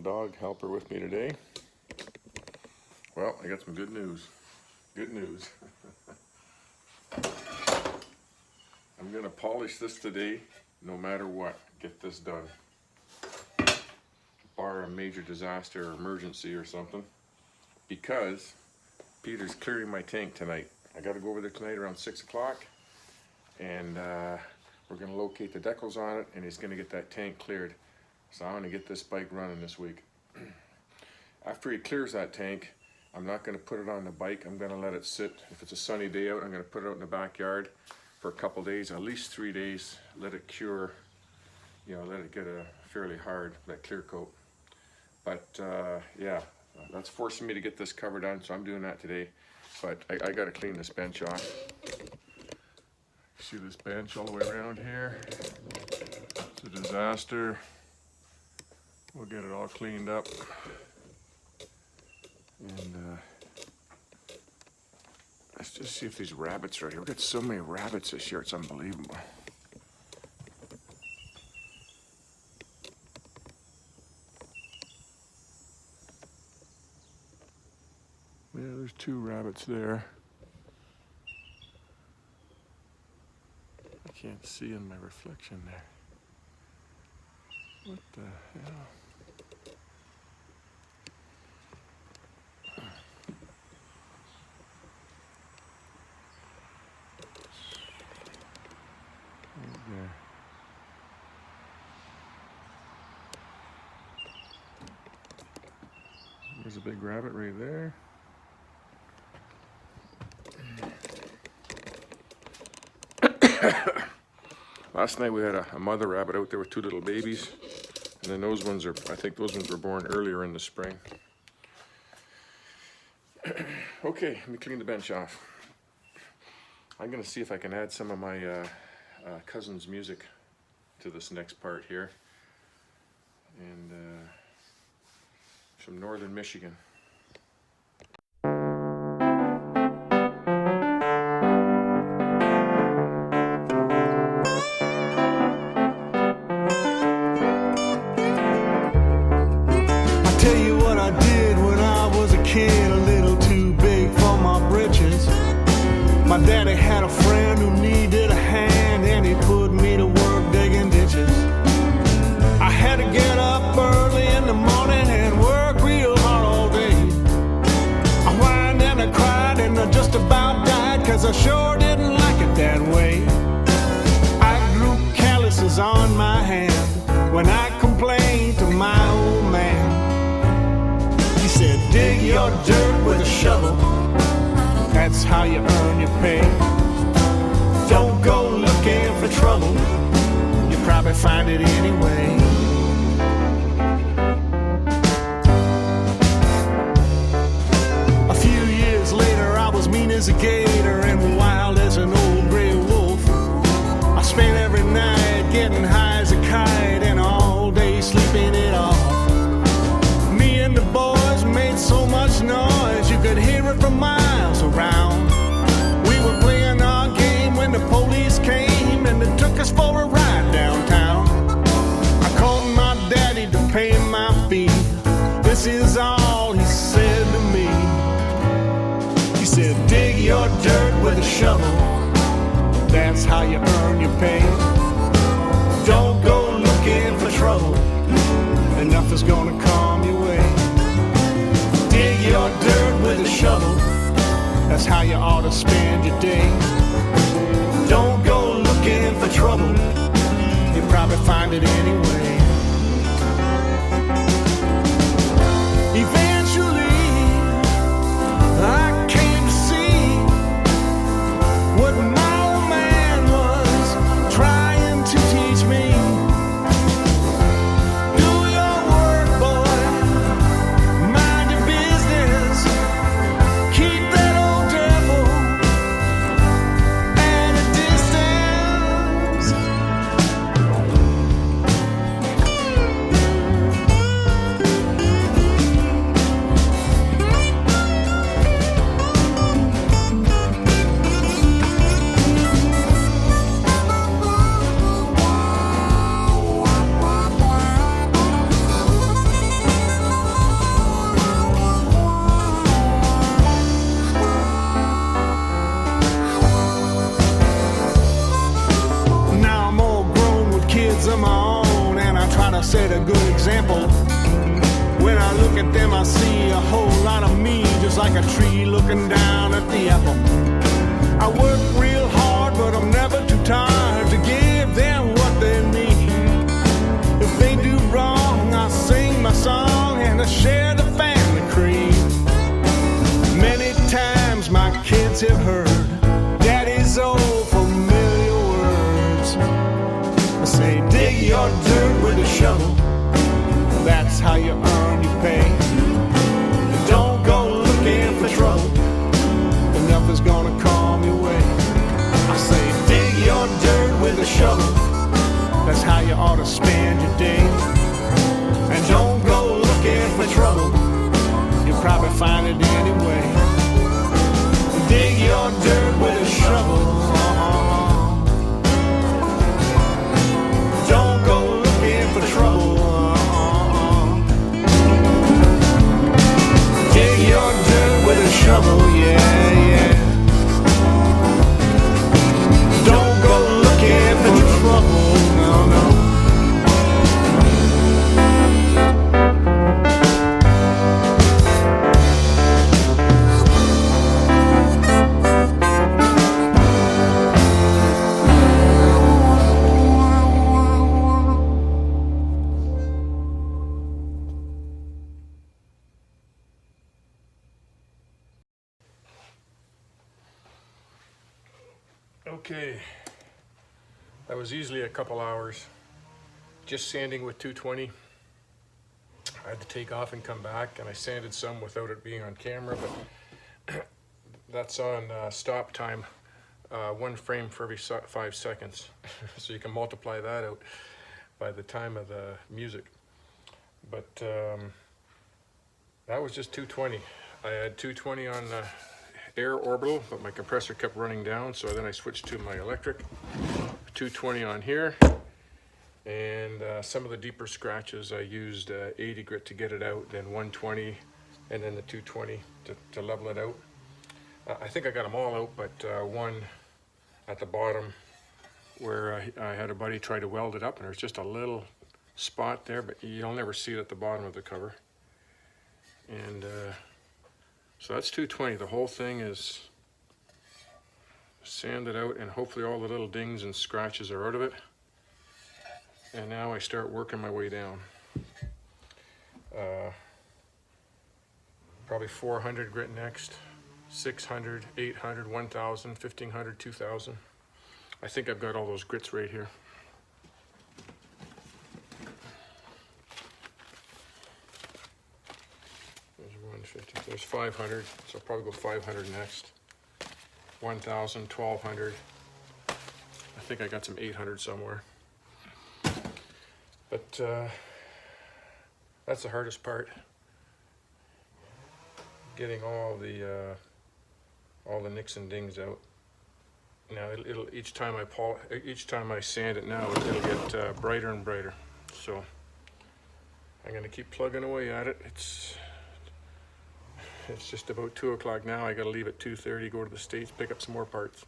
dog helper with me today. Well, I got some good news. Good news. I'm going to polish this today no matter what. Get this done. Bar a major disaster or emergency or something. Because Peter's clearing my tank tonight. I got to go over there tonight around 6 o'clock. And we're going to locate the decals on it, and he's going to get that tank cleared. So I'm going to get this bike running this week. After he clears that tank, I'm not going to put it on the bike. I'm going to let it sit. If it's a sunny day out, I'm going to put it out in the backyard for a couple days, at least 3 days. Let it cure, you know, let it get a fairly hard, that clear coat. But yeah, that's forcing me to get this cover done, so I'm doing that today. But I got to clean this bench off. See this bench all the way around here? It's a disaster. We'll get it all cleaned up. And let's just see if these rabbits are here. We've got so many rabbits this year, it's unbelievable. Yeah, there's 2 rabbits there. I can't see in my reflection there. What the hell? Right there. There's a big rabbit right there. Last night we had a mother rabbit out there with 2 little babies, and then those ones are, I think those ones were born earlier in the spring. Okay, let me clean the bench off. I'm gonna see if I can add some of my cousin's music to this next part here, and from northern Michigan. Tell you what I did when I was a kid, a little too big for my britches. My daddy had a friend who needed a hand, and he put me to work digging ditches. I had to get up early in the morning and work real hard all day. I whined and I cried and I just about died, 'cause I sure didn't like it that way. I grew calluses on my hand when I complained to my old man. Said, dig your dirt with a shovel, that's how you earn your pay. Don't go looking for trouble, you probably find it anyway. A few years later I was mean as a gator and wild as an old gray wolf. I spent every night getting high as a kite and all day sleeping it off. Me and the boys made so much noise you could hear it from miles around. We were playing our game when the police came and they took us for a ride downtown. I called my daddy to pay my fee. This is all he said to me. He said, dig your dirt with a shovel, that's how you earn your pay. Don't go looking for trouble, enough is gonna come your way. Dig your dirt with a shovel, that's how you ought to spend your day. Don't go looking for trouble, you'll probably find it anyway. Eventually, I came to see what my old man was trying to teach me. set a good example. When I look at them, I see a whole lot of me, just like a tree looking down at the apple. I work real hard, but I'm never too tired to give them what they need. If they do wrong, I sing my song and I share the family creed. Many times my kids have heard Daddy's old familiar words. I say, dig your dirt with a shovel, that's how you earn your pay. Don't go looking for trouble, enough is gonna come your way. I say, dig your dirt with a shovel, that's how you ought to spend your day. And don't go looking for trouble, you'll probably find it anyway. Dig your dirt with a shovel. Don't go looking for trouble. Dig your dirt with a shovel, yeah, yeah. Don't go looking for trouble, no, no. Okay, that was easily a couple hours just sanding with 220. I had to take off and come back, and I sanded some without it being on camera, but that's on stop time, 1 frame for every 5 seconds. So you can multiply that out by the time of the music. But that was just 220. I had 220 on air orbital, but my compressor kept running down, so then I switched to my electric. 220 on here, and some of the deeper scratches I used 80 grit to get it out, then 120, and then the 220 to level it out. I think I got them all out, but one at the bottom where I had a buddy try to weld it up, and there's just a little spot there, but you'll never see it at the bottom of the cover. And so that's 220. The whole thing is sanded out, and hopefully all the little dings and scratches are out of it. And now I start working my way down. Probably 400 grit next, 600, 800, 1000, 1500, 2000. I think I've got all those grits right here. There's 150, there's 500, so I'll probably go 500 next. 1000, 1200. I think I got some 800 somewhere. But that's the hardest part. Getting all the nicks and dings out. Now it'll each time I sand it now, it'll get brighter and brighter. So I'm gonna keep plugging away at it. It's just about 2 o'clock now. I gotta leave at 2:30, go to the States, pick up some more parts.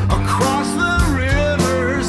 Across the river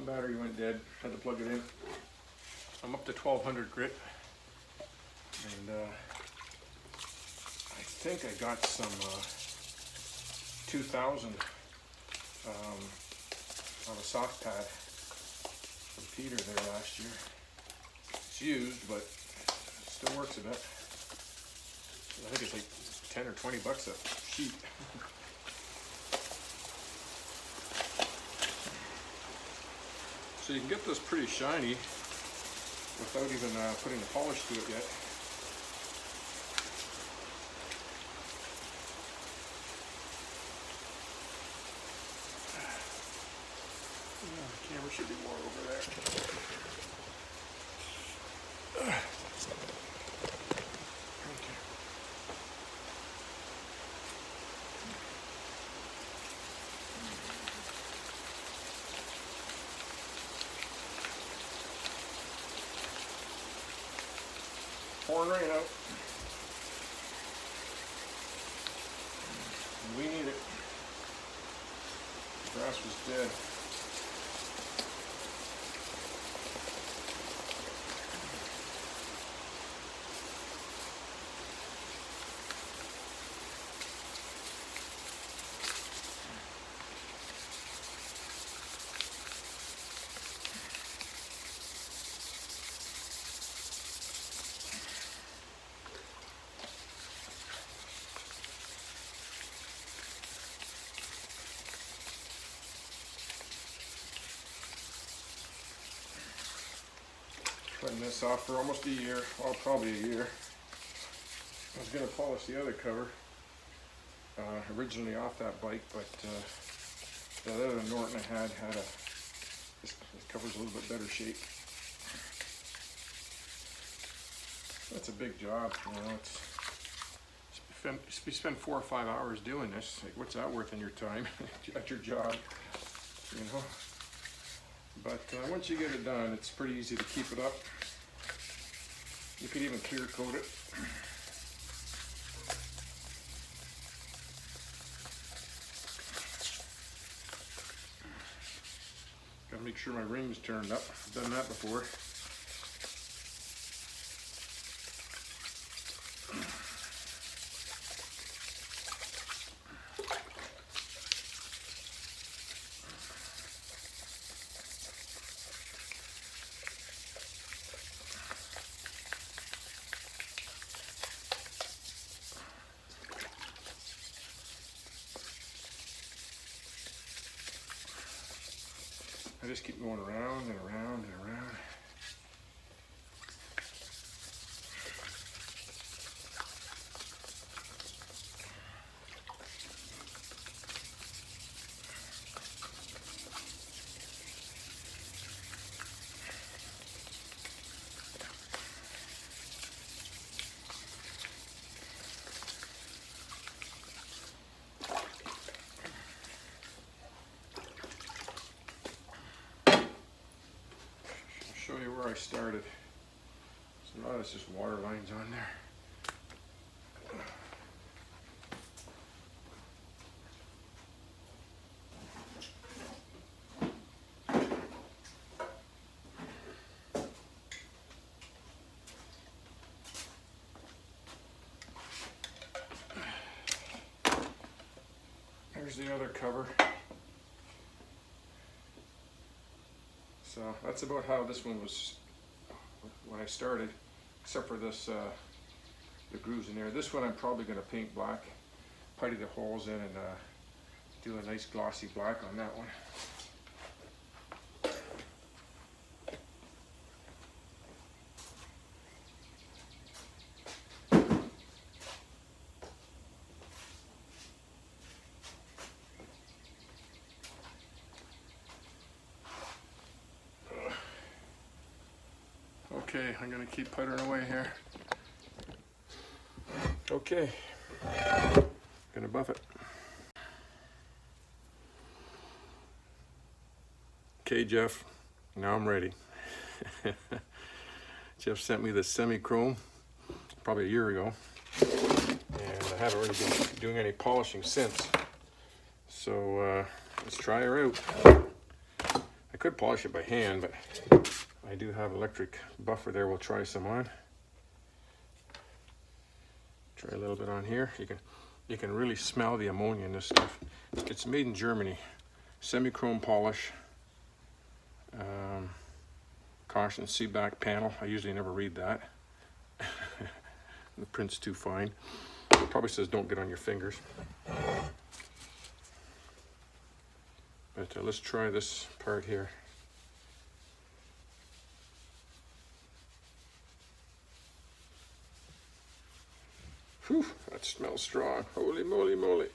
battery went dead, had to plug it in. I'm up to 1200 grit, and I think I got some 2000 on a soft pad from Peter there last year. It's used, but it still works a bit. I think it's like 10 or 20 bucks a sheet. So you can get this pretty shiny without even putting the polish to it yet. The camera should be more over there. Okay. Pouring rain out. We need it. The grass was dead. Putting this off for almost a year, well, probably a year. I was going to polish the other cover, originally off that bike, but that other Norton I had this cover's a little bit better shape. That's a big job, you know. You spend 4 or 5 hours doing this. Like, what's that worth in your time at your job, you know? But once you get it done, it's pretty easy to keep it up. You could even clear coat it. Gotta make sure my ring's turned up. I've done that before. I just keep going around and around and around. Show you where I started. So now it's just water lines on there. There's the other cover. So that's about how this one was when I started, except for this, the grooves in there. This one I'm probably going to paint black, putty the holes in, and do a nice glossy black on that one. Okay, I'm gonna keep puttering away here. Okay, gonna buff it. Okay, Jeff, now I'm ready. Jeff sent me this semi-chrome probably a year ago, and I haven't really been doing any polishing since. So let's try her out. I could polish it by hand, but I do have electric buffer there. We'll try some on. Try a little bit on here. You can really smell the ammonia in this stuff. It's made in Germany. Semi-chrome polish. Caution, see back panel. I usually never read that. The print's too fine. It probably says don't get on your fingers. But let's try this part here. Whew, that smells strong. Holy moly moly.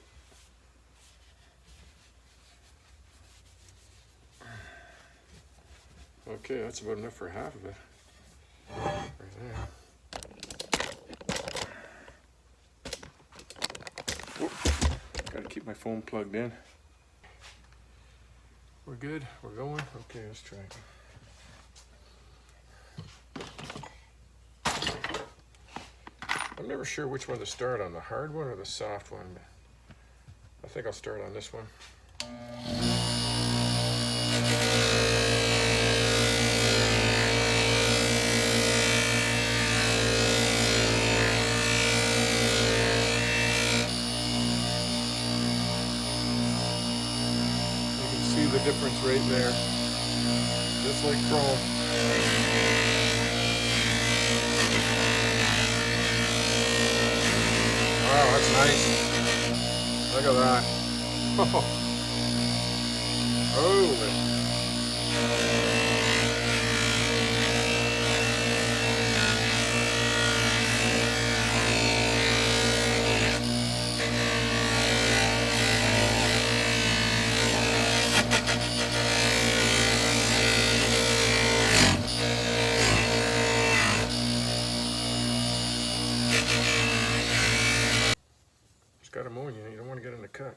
Okay, that's about enough for half of it. Right there. Whoop. Gotta keep my phone plugged in. We're good, we're going. Okay, let's try it. I'm never sure which one to start on, the hard one or the soft one. I think I'll start on this one. You can see the difference right there, just like chrome. Wow, that's nice. Look at that. Holy. It's got ammonia, you don't want to get in the cut.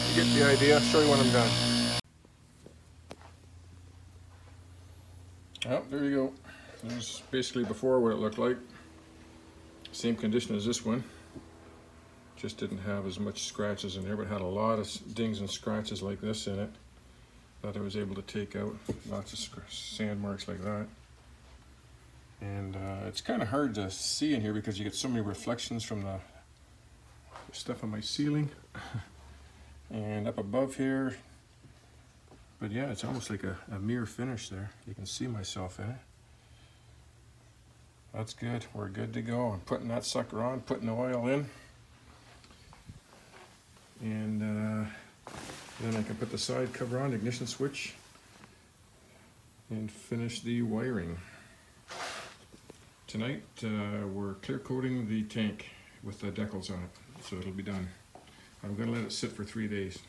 You get the idea. I'll show you when I'm done. Oh, there you go. There's basically before what it looked like. Same condition as this one. Just didn't have as much scratches in there, but had a lot of dings and scratches like this in it that I was able to take out. Lots of sand marks like that. And it's kind of hard to see in here because you get so many reflections from the stuff on my ceiling and up above here. But yeah, it's almost like a mirror finish there. You can see myself in it. That's good. We're good to go. I'm putting that sucker on, putting the oil in. And then I can put the side cover on, ignition switch, and finish the wiring. Tonight we're clear coating the tank with the decals on it, so it'll be done. I'm going to let it sit for 3 days.